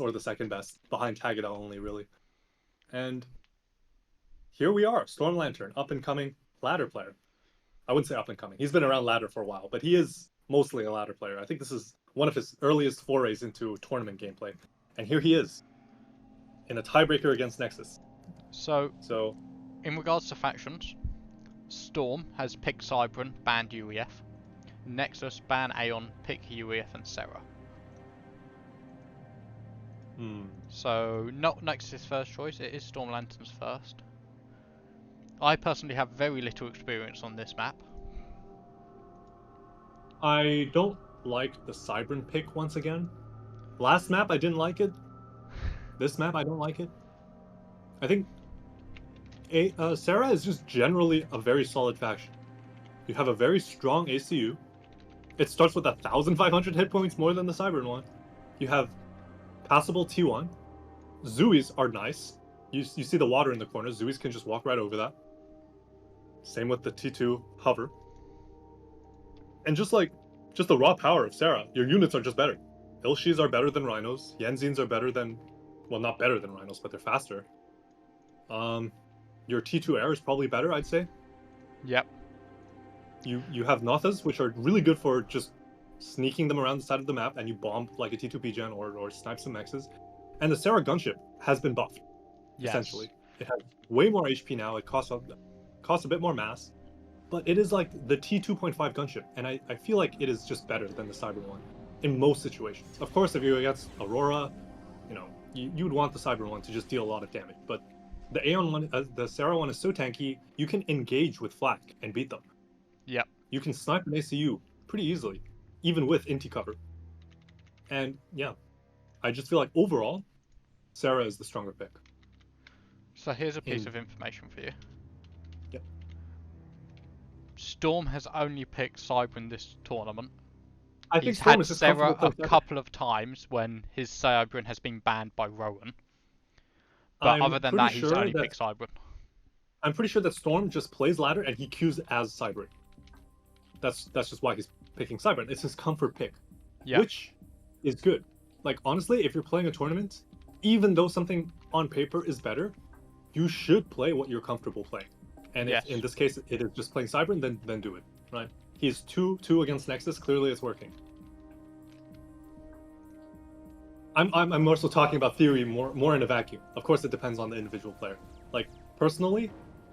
or the second best, behind Tagada only, really. And here we are, StormLantern, up-and-coming ladder player. I wouldn't say up-and-coming. He's been around ladder for a while, but he is mostly a ladder player. I think this is one of his earliest forays into tournament gameplay. And here he is, in a tiebreaker against Nexus. So, So, in regards to factions, Storm has picked Cybran, banned UEF. Nexus, ban Aeon, pick UEF and Serra. So, not Nexus' first choice, it is StormLantern's first. I personally have very little experience on this map. I don't like the Cybran pick once again. Last map, I didn't like it. This map, I don't like it. I think Serra is just generally a very solid faction. You have a very strong ACU. It starts with 1,500 hit points more than the Cybran one. You have passable T1. Zuis are nice. You see the water in the corner. Zuis can just walk right over that. Same with the T2 hover. And just the raw power of Serra, your units are just better. Ilshis are better than Rhinos. Yenzins are better than, well, not better than Rhinos, but they're faster. Your T2 air is probably better, I'd say. Yep. You have Nothas, which are really good for just sneaking them around the side of the map, and you bomb like a T2 PGen or snipe some Mexes. And the Serra gunship has been buffed, essentially. It has way more HP now, it costs a bit more mass, but it is like the T2.5 gunship, and I feel like it is just better than the Cybran one in most situations. Of course, if you're against Aurora, you would want the Cybran one to just deal a lot of damage, but the Aeon one, the Serra one is so tanky, you can engage with Flak and beat them. Yep. You can snipe an ACU pretty easily, even with Inti cover. And yeah, I just feel like overall, Serra is the stronger pick. So here's a piece of information for you. Yep. Storm has only picked Cybran this tournament. I think He's Storm had is just Serra a comfortable couple of times when his Cybran has been banned by Rowan. But other than that, he's only picked Cybran. I'm pretty sure that Storm just plays ladder and he queues as Cybran. That's just why he's picking Cybran. It's his comfort pick, which is good. Like, honestly, if you're playing a tournament, even though something on paper is better, you should play what you're comfortable playing. And if in this case it is just playing Cybran, then do it, right? He's 2-2 against Nexus. Clearly, it's working. I'm more so talking about theory, more in a vacuum. Of course, it depends on the individual player. Like, personally,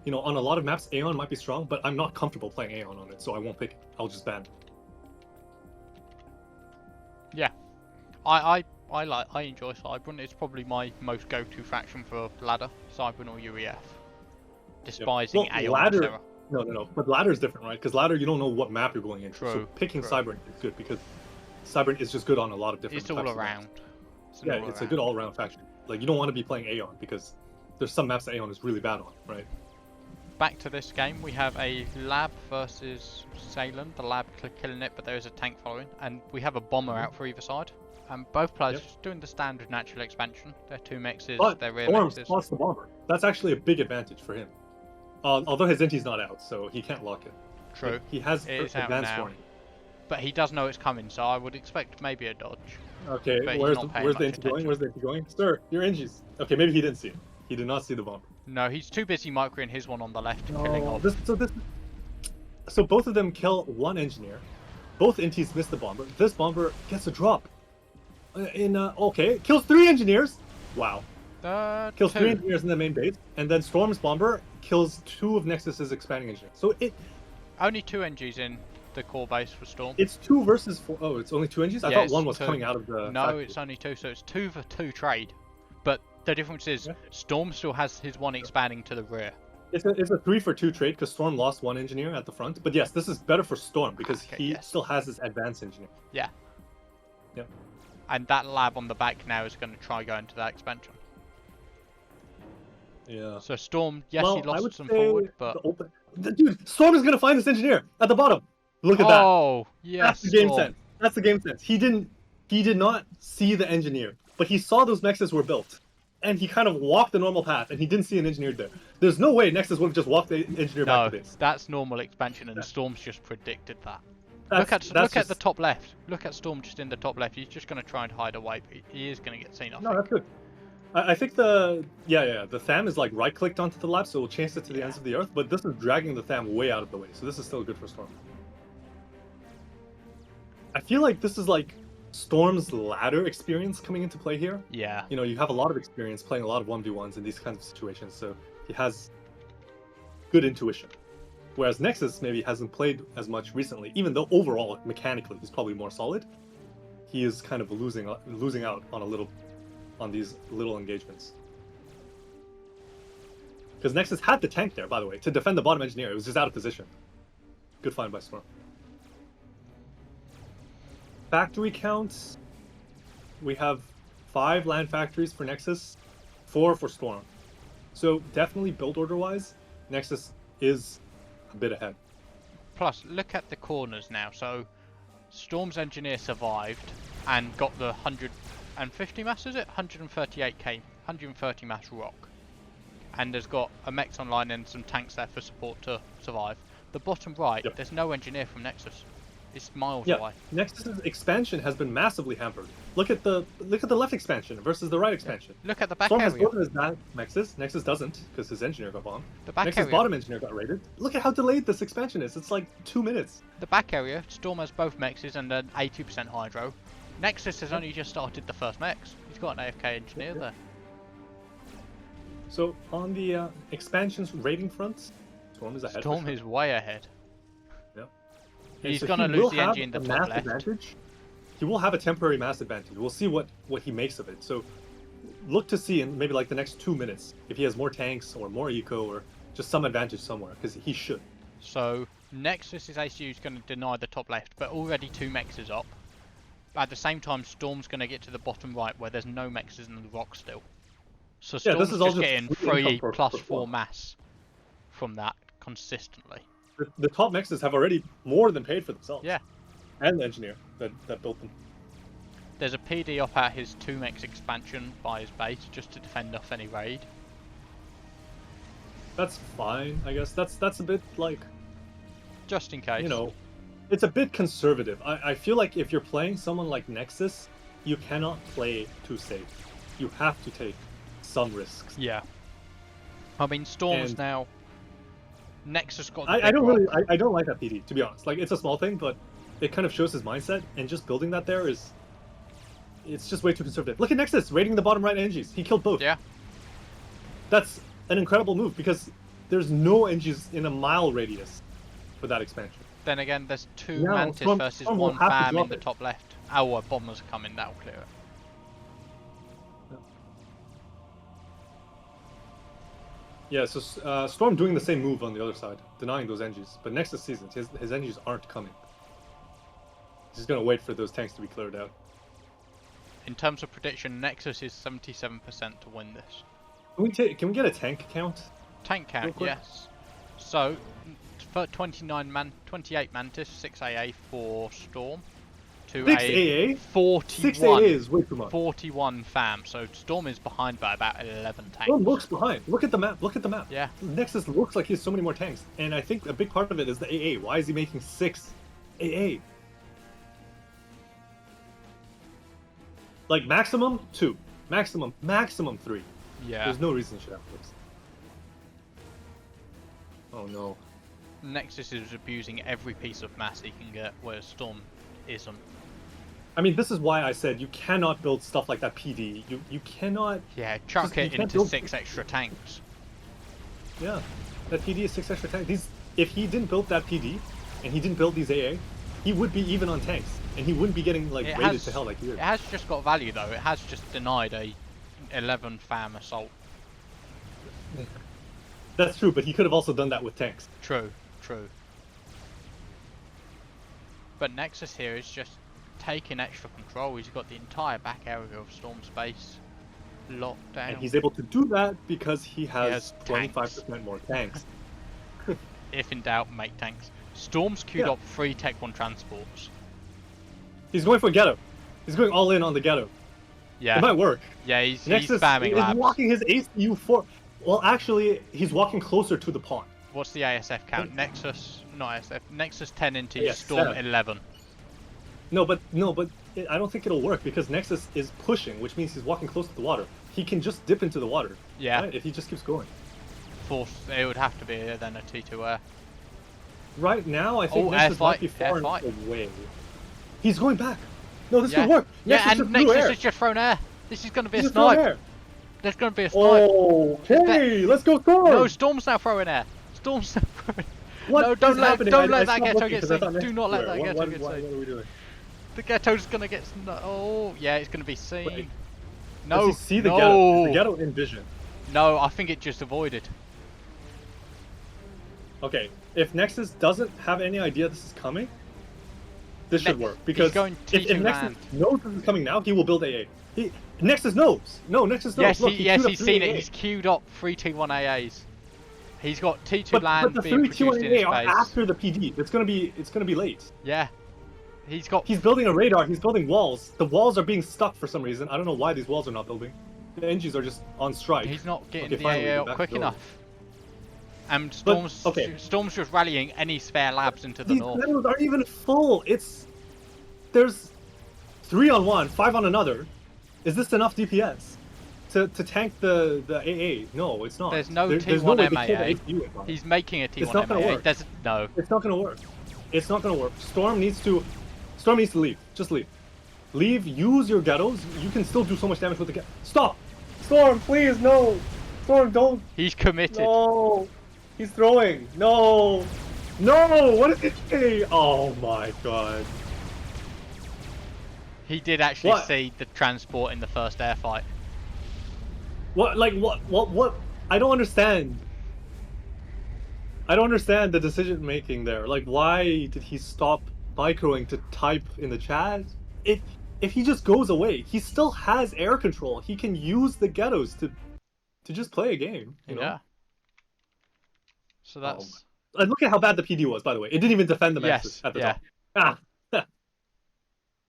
on a lot of maps, Aeon might be strong, but I'm not comfortable playing Aeon on it, so I won't pick it. I'll just ban it. Yeah, I enjoy Cybran. It's probably my most go-to faction for ladder, Cybran or UEF. Despising Aeon ladder, Serra. No. But ladder is different, right? Because ladder, you don't know what map you're going into. True, so picking Cybran is good because Cybran is just good on a lot of different. It's all around. It's a good all-around faction. Like, you don't want to be playing Aeon because there's some maps that Aeon is really bad on, right? Back to this game, we have a lab versus Salen. The lab killing it, but there is a tank following, and we have a bomber out for either side. And both players doing the standard natural expansion. They're two mixes, they're rear mixes. Plus the bomber. That's actually a big advantage for him. Although his Inti's not out, so he can't lock it. True. He has advanced warning. But he does know it's coming, so I would expect maybe a dodge. Okay, where's the Inti going? Where's the Inti going? Sir, your Intis. Okay, maybe he didn't see it. He did not see the bomber. No, he's too busy microing his one on the left, killing off. So both of them kill one engineer. Both Intis miss the bomber. This bomber gets a drop. Kills 3 engineers. Wow. Kills 3 engineers in the main base, and then Storm's bomber kills 2 of Nexus's expanding engineers. So only 2 NGs in the core base for Storm. It's 2 versus 4. Oh, it's only 2 NGs? I thought one was coming out of the. No, factory. It's only 2, so it's 2 for 2 trade. But the difference is Storm still has his one expanding to the rear. It's a 3 for 2 trade because Storm lost 1 engineer at the front. But yes, this is better for Storm because he still has his advanced engineer. Yeah. Yep. And that lab on the back now is going to try go into that expansion. Yeah. So Storm, he lost some forward, but dude, Storm is going to find this engineer at the bottom. Look at that. Oh, yes. That's the game sense. That's the game sense. He did not see the engineer, but he saw those Nexus were built. And he kind of walked the normal path, and he didn't see an engineer there. There's no way Nexus would have just walked the engineer back to base. That's normal expansion, and Storm's just predicted that. Look at that's the just top left. Look at Storm just in the top left. He's just going to try and hide away, but he is going to get seen. I no, think. that's good. I think the the Tham is like right clicked onto the lab, so it will change it to the ends of the earth. But this is dragging the Tham way out of the way, so this is still good for Storm. I feel like this is like Storm's ladder experience coming into play here. Yeah. You know, you have a lot of experience playing a lot of 1v1s in these kinds of situations, so he has good intuition. Whereas Nexus maybe hasn't played as much recently, even though overall mechanically he's probably more solid. He is kind of losing out on these little engagements. Because Nexus had the tank there, by the way, to defend the bottom engineer. It was just out of position. Good find by Storm. Factory counts. We have 5 land factories for Nexus, 4 for Storm. So definitely build order wise, Nexus is a bit ahead. Plus, look at the corners now. So, Storm's engineer survived and got the 150 mass, is it? 138k, 130 mass rock. And has got a mech online and some tanks there for support to survive. The bottom right, there's no engineer from Nexus. It's miles away. Nexus's expansion has been massively hampered. Look at the left expansion versus the right expansion. Look at the back Storm area. has built as that Nexus. Nexus doesn't because his engineer got bombed. The back Nexus area. bottom engineer got raided. Look at how delayed this expansion is. It's like 2 minutes. The back area, Storm has both mexes and an 80% hydro. Nexus has only just started the first mex. He's got an AFK engineer there. So on the expansion's raiding front, Storm is ahead. Storm is way ahead. Yeah. He's so gonna he lose will the have engine in the a top mass left. advantage. He will have a temporary mass advantage. We'll see what he makes of it. So look to see in maybe like the next 2 minutes if he has more tanks or more eco or just some advantage somewhere, because he should. So Nexus's ACU is going to deny the top left, but already 2 mexes up. At the same time, Storm's going to get to the bottom right where there's no mexes in the rock still. So Storm's this is all just getting just 3 for plus 4 Storm. mass from that consistently. The top mexes have already more than paid for themselves. Yeah. And the engineer that built them. There's a PD up at his 2 mex expansion by his base just to defend off any raid. That's fine, I guess. That's a bit like, Just in case. you know, it's a bit conservative. I feel like if you're playing someone like Nexus, you cannot play too safe. You have to take some risks. Yeah. I mean, Storm's And- now. Nexus got the I big don't rock. really I don't like that PD, to be honest. Like, it's a small thing, but it kind of shows his mindset, and just building that there it's just way too conservative. Look at Nexus raiding the bottom right NGs. He killed both. Yeah. That's an incredible move because there's no NGs in a mile radius for that expansion. Then again, there's 2 No, Mantis Storm- versus Storm will 1 have to FAM in drop the it. top left. Our bombers are coming, that'll clear it. Yeah, so Storm doing the same move on the other side, denying those NGs. But Nexus season, his NGs aren't coming. He's just gonna wait for those tanks to be cleared out. In terms of prediction, Nexus is 77% to win this. Can we get a tank count? Tank Real count, quick. yes. So, for 28 Mantis, 6 AA for Storm, to 6 a AA? 41. 6 AA is way too much. 41 FAM, so Storm is behind by about 11 tanks. Storm looks behind. Look at the map. Look at the map. Yeah. Nexus looks like he has so many more tanks, and I think a big part of it is the AA. Why is he making 6 AA? Like maximum 2, maximum 3. Yeah. There's no reason he should have 6. Oh no. Nexus is abusing every piece of mass he can get, whereas Storm isn't. I mean, this is why I said you cannot build stuff like that PD. You cannot. Yeah, chuck Just- you it can't into build- 6 extra tanks. Yeah, that PD is 6 extra tanks. If he didn't build that PD, and he didn't build these AA, he would be even on tanks, and he wouldn't be getting like It raided has, to hell like he it did. has just got value though. It has just denied a 11 FAM assault. That's true, but he could have also done that with tanks. True, true. But Nexus here is just taking extra control. He's got the entire back area of Storm space locked down. And he's able to do that because he has has 25% more tanks. If in doubt, make tanks. Storm's queued Yeah. up 3 Tech 1 transports. He's going for ghetto. He's going all in on the ghetto. Yeah, It might work. yeah, he's Nexus spamming is labs. walking his ACU for. Well, actually, he's walking closer to the pawn. What's the ASF count? Nexus not SF. Nexus 10 into Yeah, Storm Sev. 11. No, but I don't think it'll work because Nexus is pushing, which means he's walking close to the water. He can just dip into the water. Yeah. Right? If he just keeps going. Force. It would have to be then a T2 air. Right now, I think Oh, Nexus might be air far fight. away. He's going back. No, this Yeah. could work. Yeah, Nexus and just Nexus threw air. has just thrown air. This is going to be a He just threw snipe. air. There's going to be a snipe. Okay, let's go Storm. No, Storm's now throwing air. Storm's now throwing. What No, is don't let happening? don't let I that stopped ghetto looking get 'cause I seen. thought Do not let that Nexus ghetto were. get What seen. are we doing? The ghetto's gonna get. Oh, yeah, it's gonna be seen. Wait. No, Does he see the no, ghetto? Is the ghetto in vision? no. I think it just avoided. Okay, if Nexus doesn't have any idea this is coming, this should work because going if T2 Nexus land. knows this is coming now, he will build AA. Nexus knows. No, Nexus knows. Yes, Look, yes, queued up he's 3 seen AA. it. He's queued up 3 T1 AAs. He's got T2 but land the being 3 produced T1 in his AA are base. after the PD. It's gonna be late. Yeah, he's got. He's building a radar. He's building walls. The walls are being stuck for some reason. I don't know why these walls are not building. The NGs are just on strike. He's not getting Okay, the finally, AA we're up back quick to enough. And But, Storm's okay. Storm's just rallying any spare labs into the These north. battles aren't even full. There's 3 on 1, 5 on another. Is this enough DPS to tank the AA? No, it's not. There's no there's T1 no way to MAA. kill the APU in time. He's making a T1 not gonna MAA. work. No. It's not gonna work. It's not gonna work. Storm needs to leave. Just leave. Leave. Use your ghettos. You can still do so much damage with the ghetto. Stop. Storm, please, no. Storm, don't. He's committed. No. He's throwing. No. No. What is it? Say? Oh my god. He did actually What? see the transport in the first air fight. What? Like what? I don't understand. I don't understand the decision making there. Like, why did he stop microing to type in the chat? If he just goes away, he still has air control. He can use the ghettos to just play a game. You know? Yeah. So that's. Like, look at how bad the PD was, by the way. It didn't even defend the Nexus Yes, at the yeah. top. Ah,